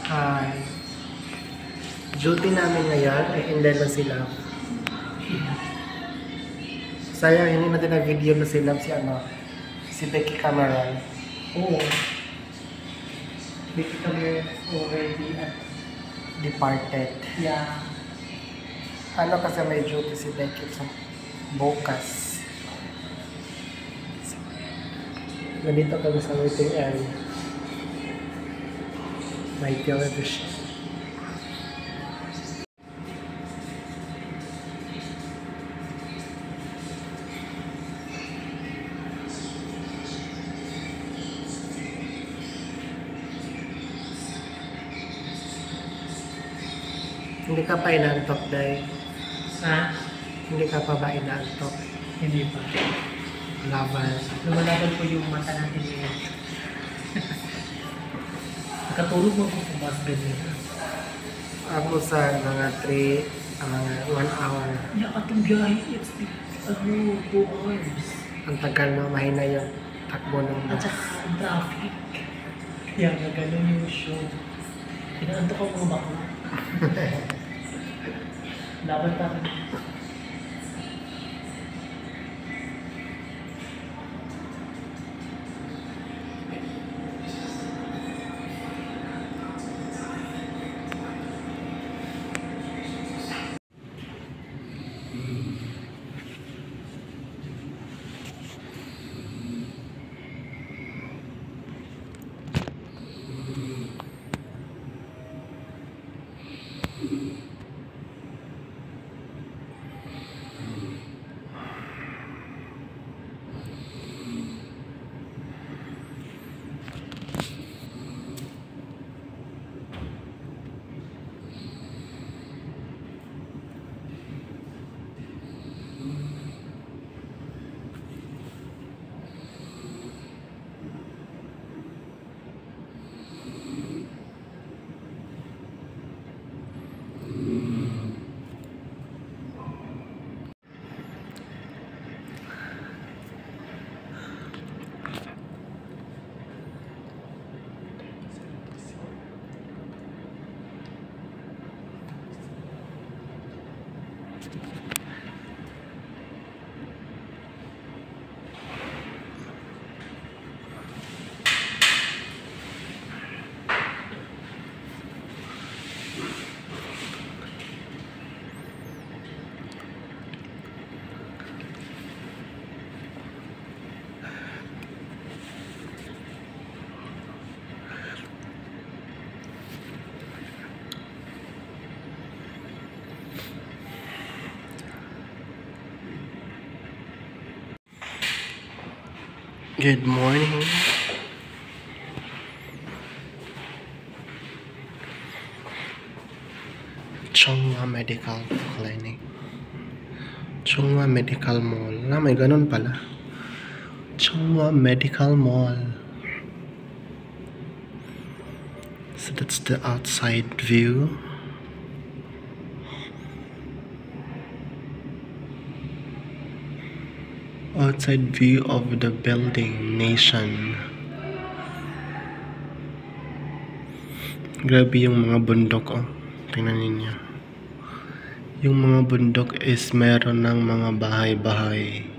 Hi. Duty namin ngayon, i-end na sila. Sayang, hindi natin na-video na sila si Becky Cameron. Oo. Becky Cameron already Departed. yeah. Ano kasi may duty si Becky sa bukas. Nandito kami sa waiting area. May television. Hindi ka pa inaantok, Day? Ha? Hindi ka pa ba inaantok? Hindi pa. Laban. Lumalaban po yung mata natin ngayon. Nakatulog mo po sa bus bed nila. Ako sa mga 1 hour. Yeah, atong biyahe, it's 2 hours. Ang tagal na mahina yung takbo ng At bus. saka ang traffic. Kaya nga ganun yung show. Pinaantok ako mga bakla. Laban pa kami. Good morning. Chongwa Medical Clinic. Chongwa Medical Mall. May ganun pala. Chongwa Medical Mall. So that's the outside view. Outside view of the building, Nation. Grabe yung mga bundok, oh. Tingnan ninyo. Yung mga bundok is meron ng mga bahay-bahay.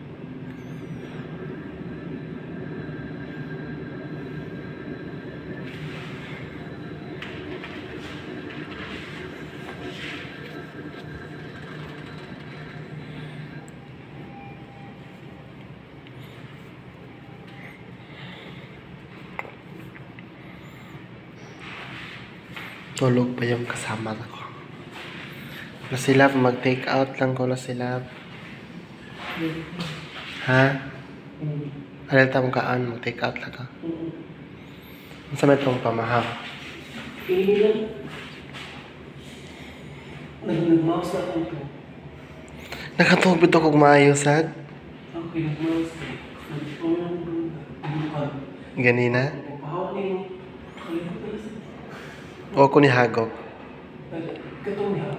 Tulog pa yung kasama ko. Na sila, mag-take out lang ko na sila. Ha? Alil ta mong kaan, mag-take out lang ka. Ang sabi itong pamahaw. Nag-mouse na ako ito. Nakatubid ako maayos, ha? Okay, nag-mouse na. Ganina? Pahawak niyo. O ako ni Hagok. Katong niya.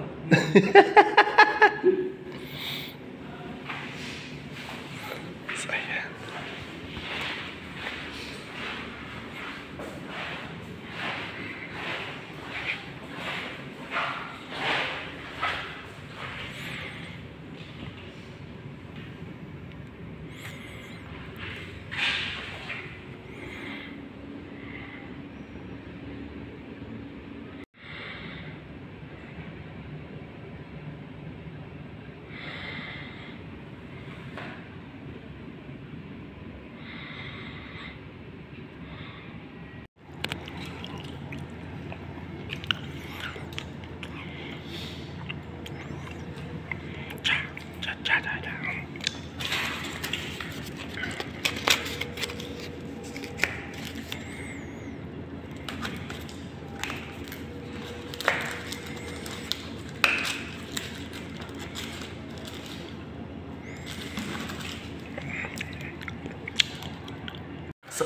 So, ayan.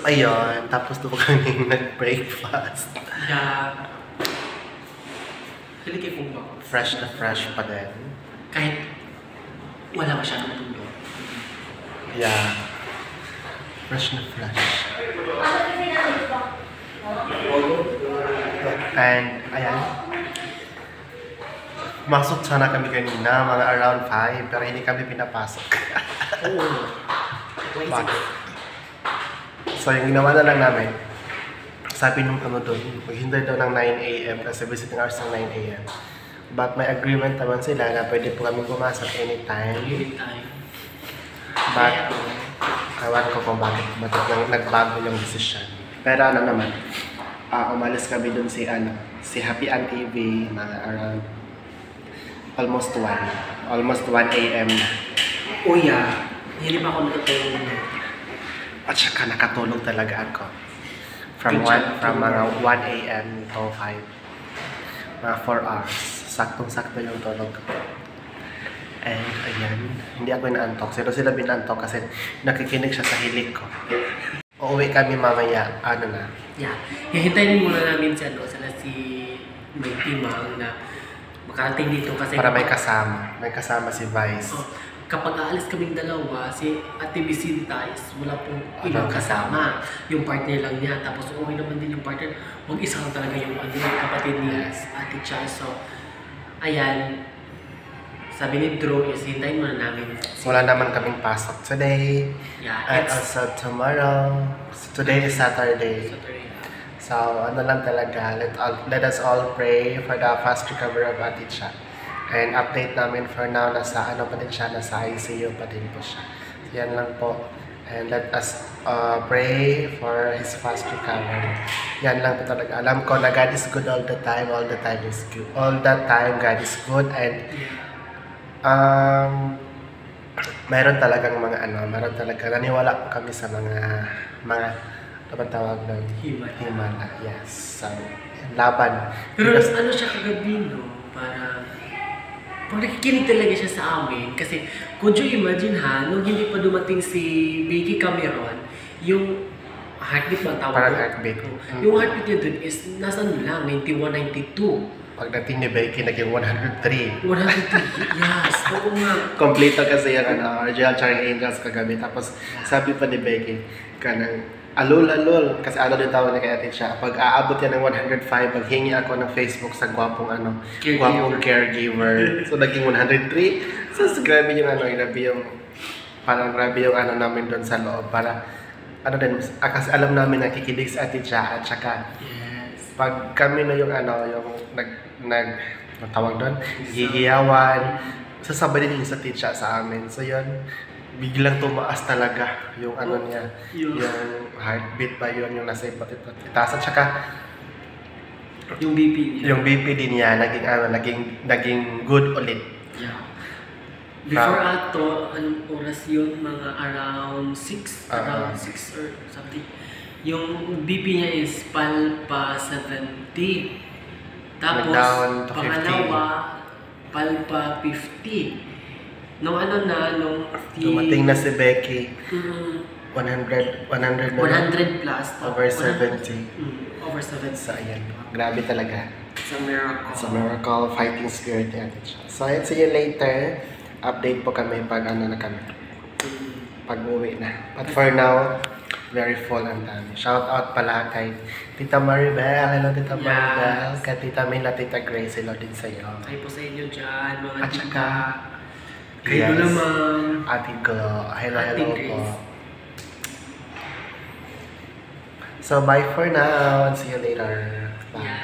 So, ayun. Tapos doon kami nag-breakfast. Yeah. Hili kay Pumba. Fresh na fresh pa din. Kahit wala masyadong tulog. Yeah. Fresh na fresh. And, ayan. Masok sana kami kanina, mga around 5, pero hindi kami pinapasok. Oo. Bakit? So, yung ginawa na lang namin, sabi nung ano doon, maghintay daw ng 9 a.m. kasi visiting hours ng 9 a.m. But may agreement naman sila na pwede po kami pumasok anytime. Anytime. But, ewan ko kung bakit nagbago yung decision. Pero ano naman, umalis kami doon si Happy An TV, mga around almost 1 a.m. Oh yeah. Hindi pa ako nakatulog. At saka nakatulog talaga ako. From mga 1 a.m. to 5. Mga 4 hours. Saktong-sakto yung tulog ko. And ayan, hindi ako inaantok. Sila binantok kasi nakikinig siya sa hilig ko. Uuwi kami mamaya, Yeah. Hihintayin muna namin si May Timang na makarating dito kasi para may kasama. May kasama si Vice. Kapag aalis kaming dalawa, si Ate Bisinta is wala pong ibang kasama. Yung partner lang niya. Tapos okay naman din yung partner. Huwag isa lang talaga yung kapatid niya, Ate Chai. So, ayan. Sabi ni Drew, hintayin muna namin. Wala naman kaming pasok today. Yeah, and also tomorrow. Today is Saturday. So, lang talaga. Let us all pray for the fast recovery of Ate Cha. And update namin for now, nasa pa din siya, nasa ICU pa din po siya. So, yan lang po. And let us pray for his fast recovery. Yan lang po talaga. Alam ko na God is good all the time. All the time is good. All the time God is good. And mayroon talagang mayroon talaga. Naniwala po kami sa mga ano tawag doon? Himala. Yes. So, laban. Pero siya kagabi, no? Pag nakikinig talaga siya sa amin, kasi could you imagine nung hindi pa dumating si Becky Cameron, yung heartbeat ba tawag? Parang heartbeat. Yung heartbeat niya dun is nasa lang, 91, 92. Pagdating ni Becky, naging 103. 103, yes. Oo nga. Kompleto kasi yung Original Charring Angels kagabi. Tapos sabi pa ni Becky, alol. Kasi din tawag na kay Ate siya. Pag aabot yan ng 105, maghingi ako ng Facebook sa gwapong caregiver. So naging 103. So grabe yung grabe yung namin doon sa loob. Para kasi alam namin na kikilig sa Ate siya. At saka pag kami na yung tawag doon, hihiyawan, sasabay din yung sa teacher sa amin. So yun, biglang tumaas talaga yung niya, yung heartbeat ba yun, yung nasa itaas. At saka yung BP niya. Yung BP din niya, naging good ulit. Yeah. Before ato, anong oras yun? Mga around 6? Around 6 or something. Yung BP niya is palpa 70. Tapos, pangalawa, palpa 50. Nung dumating na si Becky, 100 plus. Over 70. Over 70. So, ayan. Grabe talaga. It's a miracle. It's a miracle, fighting spirit ni Ate Cha. So, I'll see you later. Update po kami pag na kami. Pag uwi na. But for now, very full ang dami. Shout out pala kay Tita Maribel. Hello, Tita Maribel. Kay Tita May na Tita Grace. Hello din sa'yo. Ay po sa inyo dyan, mga At tita. saka, Kayo naman. Ate Glo. Hello Ate po. So, bye for now. And see you later. Bye.